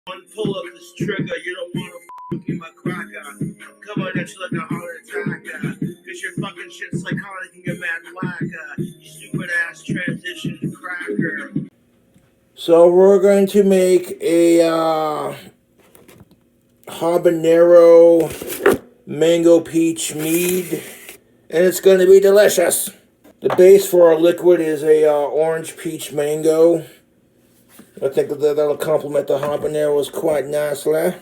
One pull of this trigger, you don't want to with me, my cracker. Come on, at you like a heart attack. Cause your fucking shit's psychotic and you're mad whack. You stupid ass transition cracker. So we're going to make a habanero mango peach mead, and it's going to be delicious. The base for our liquid is a orange peach mango. I think that'll complement the habaneros quite nicely.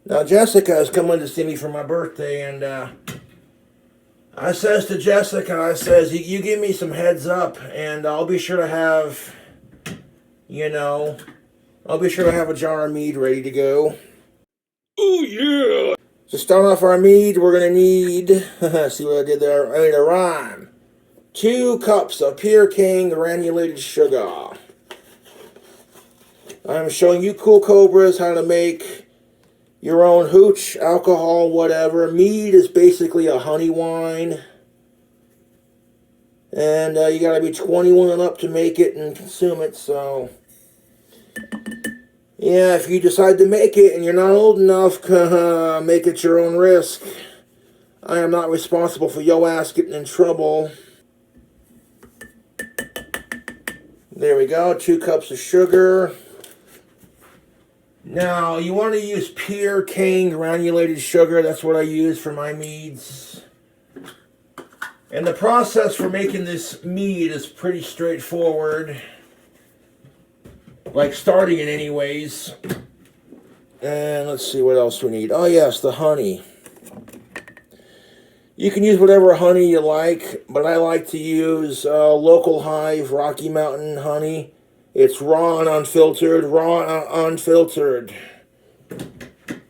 Now Jessica is coming to see me for my birthday, and I says to Jessica, I says, you give me some heads up, and I'll be sure to have, I'll be sure to have a jar of mead ready to go. Oh yeah! To start off our mead, we're going to need, see what I did there? I made a rhyme. 2 cups of pure King granulated sugar. I'm showing you cool cobras how to make your own hooch, alcohol, whatever. Mead is basically a honey wine. And you gotta be 21 and up to make it and consume it, so... yeah, if you decide to make it and you're not old enough, make it your own risk. I am not responsible for yo ass getting in trouble. There we go, 2 cups of sugar. Now, you want to use pure cane granulated sugar. That's what I use for my meads. And the process for making this mead is pretty straightforward. Like starting it anyways. And let's see what else we need. Oh yes, the honey. You can use whatever honey you like, but I like to use local hive Rocky Mountain honey. It's raw and unfiltered, unfiltered.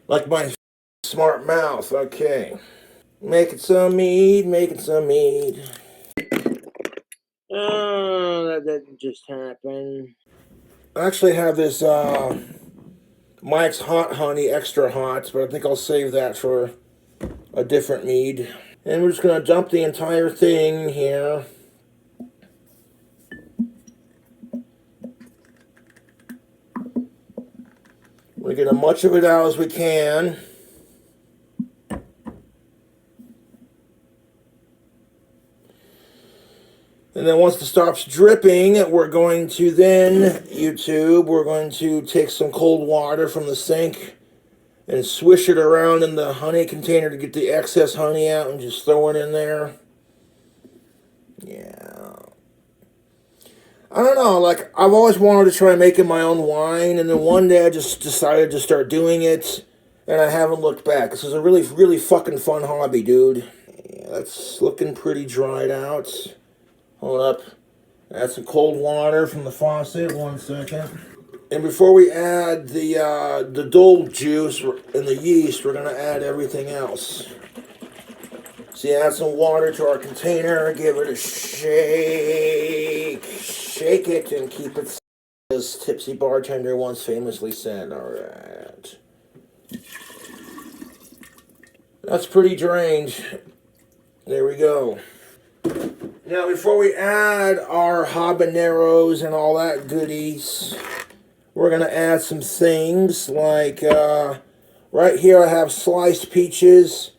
Like my smart mouth, okay. Making some mead, making some mead. Oh, that didn't just happen. I actually have this Mike's Hot Honey Extra Hot, but I think I'll save that for a different mead. And we're just going to dump the entire thing here. We get as much of it out as we can. And then once it stops dripping, we're going to then, we're going to take some cold water from the sink and swish it around in the honey container to get the excess honey out and just throw it in there. Yeah. I don't know, like, I've always wanted to try making my own wine, and then one day I just decided to start doing it, and I haven't looked back. This is a really, really fucking fun hobby, dude. Yeah, that's looking pretty dried out. Hold up. Add some cold water from the faucet, 1 second. And before we add the dole juice and the yeast, we're going to add everything else. So you add some water to our container, give it a shake. Shake it and keep it, as Tipsy Bartender once famously said. Alright. That's pretty drained. There we go. Now before we add our habaneros and all that goodies, we're going to add some things like, right here I have sliced peaches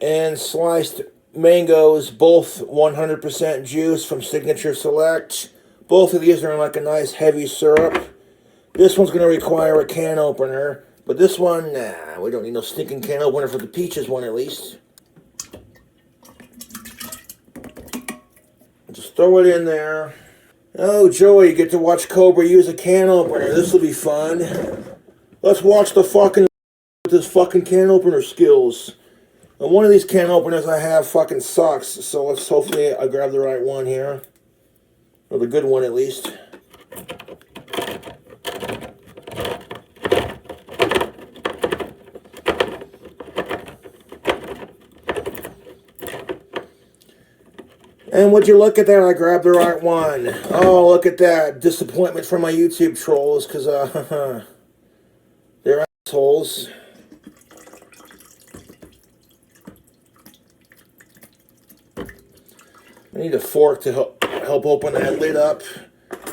and sliced mangoes, both 100% juice from Signature Select. Both of these are in like a nice heavy syrup. This one's going to require a can opener, but this one, nah, we don't need no stinking can opener for the peaches one at least. Just throw it in there. Oh, Joey, you get to watch Cobra use a can opener. This will be fun. Let's watch the fucking with his fucking can opener skills. And one of these can openers I have fucking sucks, so let's hopefully I grab the right one here. Or the good one at least. And would you look at that, I grabbed the right one. Oh, look at that. Disappointment from my YouTube trolls, because they're assholes. I need a fork to help open that lid up.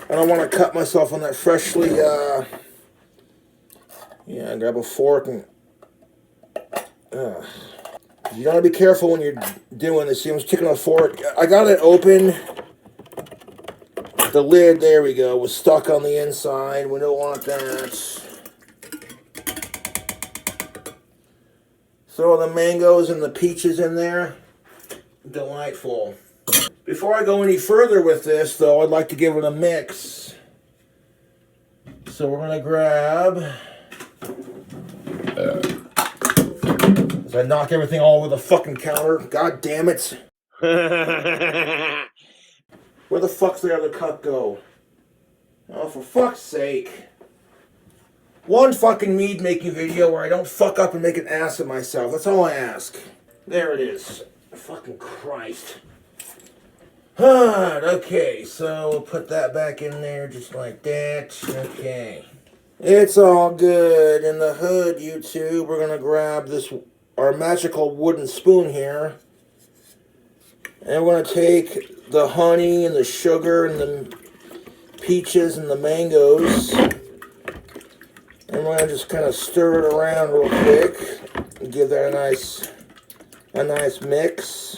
I don't want to cut myself on that freshly Yeah, grab a fork and... you gotta be careful when you're doing this. See, I'm sticking a fork. I got it open. The lid, there we go, was stuck on the inside. We don't want that. Throw the mangoes and the peaches in there. Delightful. Before I go any further with this, though, I'd like to give it a mix. So we're going to grab... As I knock everything all over the fucking counter. God damn it. Where the fuck's the other cup go? Oh, for fuck's sake. One fucking Mead making video where I don't fuck up and make an ass of myself. That's all I ask. There it is. Fucking Christ. Okay, so we'll put that back in there just like that. Okay. It's all good. In the hood, YouTube, we're going to grab this, our magical wooden spoon here. And we're going to take the honey and the sugar and the peaches and the mangoes. And we're going to just kind of stir it around real quick. And give that a nice mix.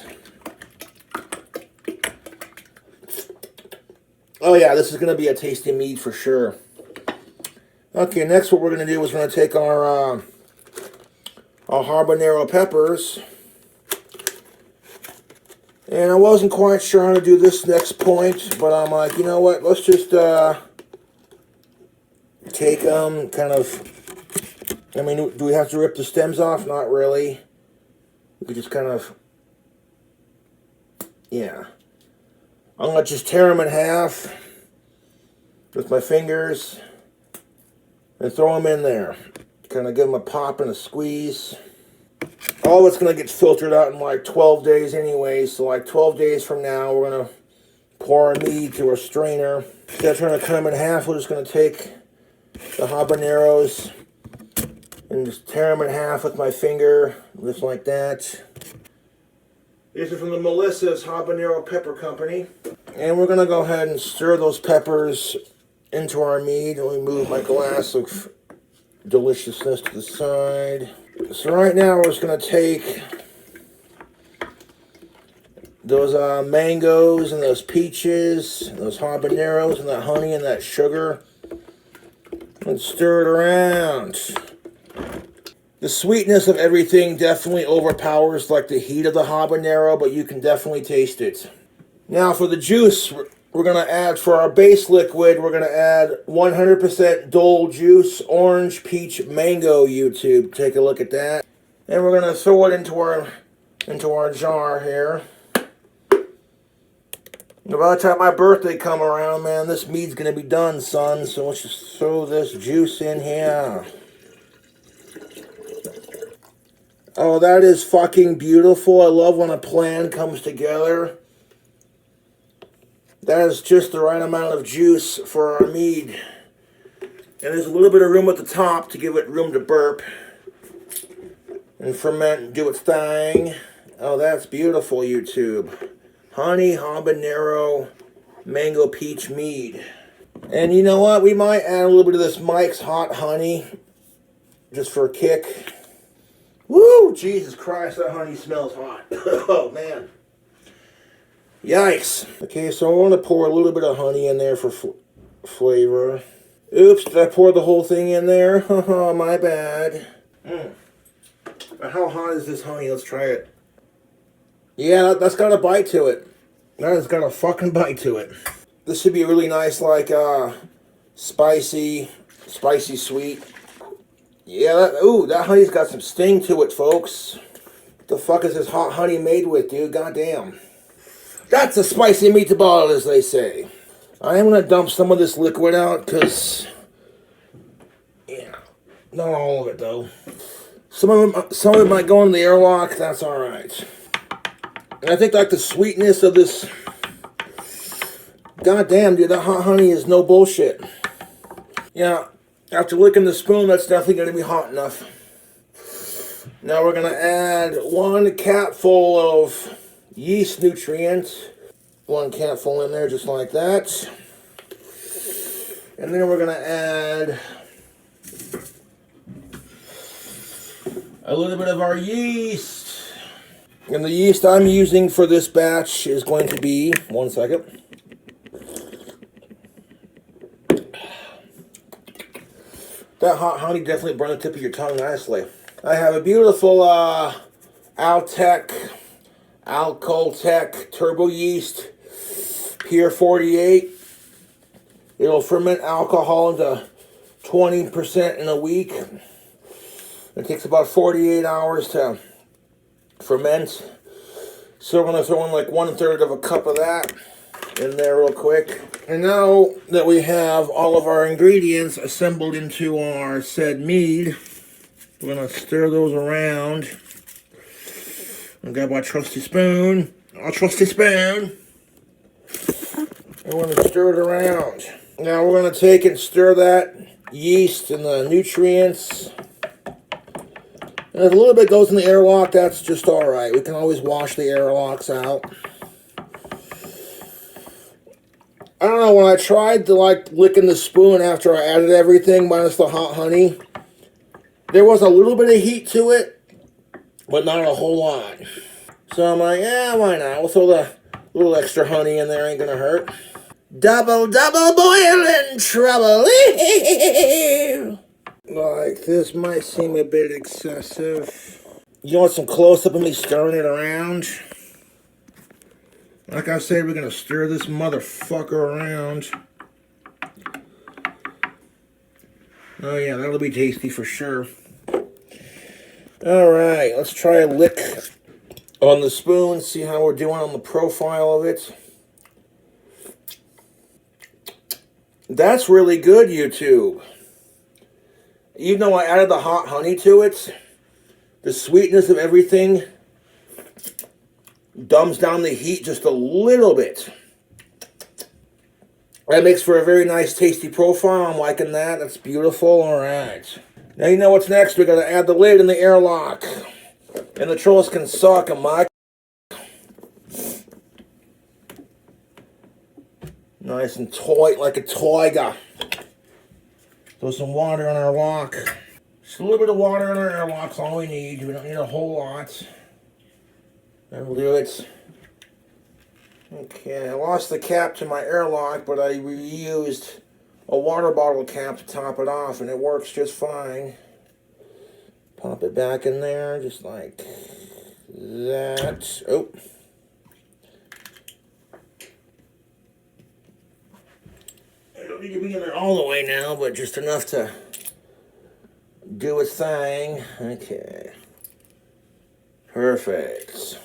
Oh yeah, this is going to be a tasty mead for sure. Okay, next what we're going to do is we're going to take our habanero peppers. And I wasn't quite sure how to do this next point, but I'm like, you know what, let's just take them kind of, I mean, do we have to rip the stems off? Not really. We could just kind of, yeah. I'm going to just tear them in half with my fingers and throw them in there. Kind of give them a pop and a squeeze. All of it's going to get filtered out in like 12 days anyway. So like 12 days from now, we're going to pour our mead through a strainer. Instead of trying to cut them in half, we're just going to take the habaneros and just tear them in half with my finger, just like that. These are from the Melissa's Habanero Pepper Company. And we're going to go ahead and stir those peppers into our mead. Let me move my glass of deliciousness to the side. So right now we're just going to take those mangoes and those peaches, and those habaneros and that honey and that sugar, and stir it around. The sweetness of everything definitely overpowers like the heat of the habanero, but you can definitely taste it. Now for the juice, we're going to add, for our base liquid, we're going to add 100% Dole juice, orange, peach, mango, YouTube. Take a look at that. And we're going to throw it into our jar here. And by the time my birthday come around, man, this mead's going to be done, son. So let's just throw this juice in here. Oh, that is fucking beautiful. I love when a plan comes together. That is just the right amount of juice for our mead. And there's a little bit of room at the top to give it room to burp and ferment and do its thing. Oh, that's beautiful, YouTube. Honey habanero mango peach mead. And you know what? We might add a little bit of this Mike's Hot Honey just for a kick. Woo! Jesus Christ, that honey smells hot. Oh, man. Yikes. Okay, so I want to pour a little bit of honey in there for flavor. Oops, did I pour the whole thing in there? Haha, my bad. How hot is this honey? Let's try it. Yeah, that's got a bite to it. That has got a fucking bite to it. This should be a really nice, like, spicy sweet. Yeah, that honey's got some sting to it, folks. What the fuck is this hot honey made with, dude? Goddamn. That's a spicy meatball, as they say. I am going to dump some of this liquid out, because, yeah, not all of it, though. Some of it might go in the airlock. That's alright. And I think, like, the sweetness of this... Goddamn, dude, that hot honey is no bullshit. Yeah. After licking the spoon, that's definitely going to be hot enough. Now we're going to add 1 capful of yeast nutrients. 1 capful in there, just like that. And then we're going to add a little bit of our yeast. And the yeast I'm using for this batch is going to be, one second. That hot honey definitely burned the tip of your tongue nicely. I have a beautiful Altec turbo yeast, Pier 48. It'll ferment alcohol into 20% in a week. It takes about 48 hours to ferment. So we're going to throw in like 1/3 of a cup of that in there real quick. And now that we have all of our ingredients assembled into our said mead, we're going to stir those around. I'll grab my trusty spoon. Our trusty spoon. And we're going to stir it around. Now we're going to take and stir that yeast and the nutrients. And if a little bit goes in the airlock, that's just alright. We can always wash the airlocks out. I don't know, when I tried to like licking the spoon after I added everything minus the hot honey, there was a little bit of heat to it, but not a whole lot. So I'm like, yeah, why not? We'll throw the little extra honey in there, ain't gonna hurt. Double boiling trouble. Like, this might seem a bit excessive. You want some close-up of me stirring it around? Like I said, we're going to stir this motherfucker around. Oh yeah, that'll be tasty for sure. Alright, let's try a lick on the spoon, see how we're doing on the profile of it. That's really good, YouTube. Even though I added the hot honey to it, the sweetness of everything dumbs down the heat just a little bit. That makes for a very nice, tasty profile. I'm liking that. That's beautiful. Alright. Now you know what's next. We're going to add the lid and the airlock. And the trolls can suck on my... Nice and tight like a tiger. Throw some water in our lock. Just a little bit of water in our airlock's all we need. We don't need a whole lot. That'll do it. Okay, I lost the cap to my airlock, but I reused a water bottle cap to top it off, and it works just fine. Pop it back in there, just like that. Oh. I don't need to be in there all the way now, but just enough to do its thing. Okay. Perfect.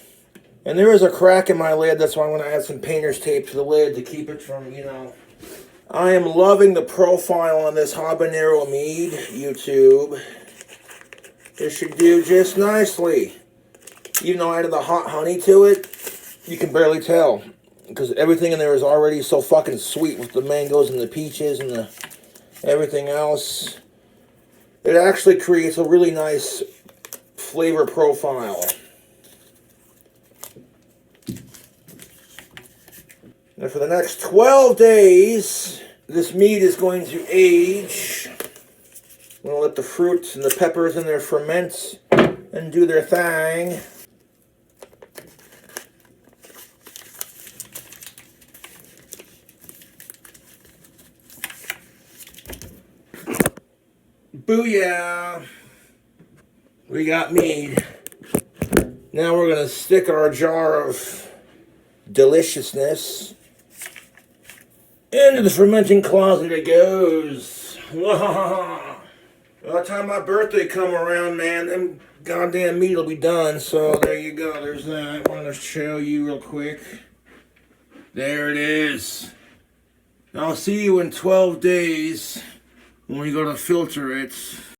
And there is a crack in my lid, that's why I'm going to add some painter's tape to the lid to keep it from, you know. I am loving the profile on this habanero mead, YouTube. It should do just nicely. Even though I added the hot honey to it, you can barely tell. Because everything in there is already so fucking sweet with the mangoes and the peaches and the everything else. It actually creates a really nice flavor profile. Now for the next 12 days, this mead is going to age. I'm going to let the fruits and the peppers in there ferment and do their thing. Booyah! We got mead. Now we're going to stick our jar of deliciousness into the fermenting closet it goes. By the time my birthday come around, man, them goddamn meat will be done. So there you go. There's that. I want to show you real quick. There it is. I'll see you in 12 days when we go to filter it.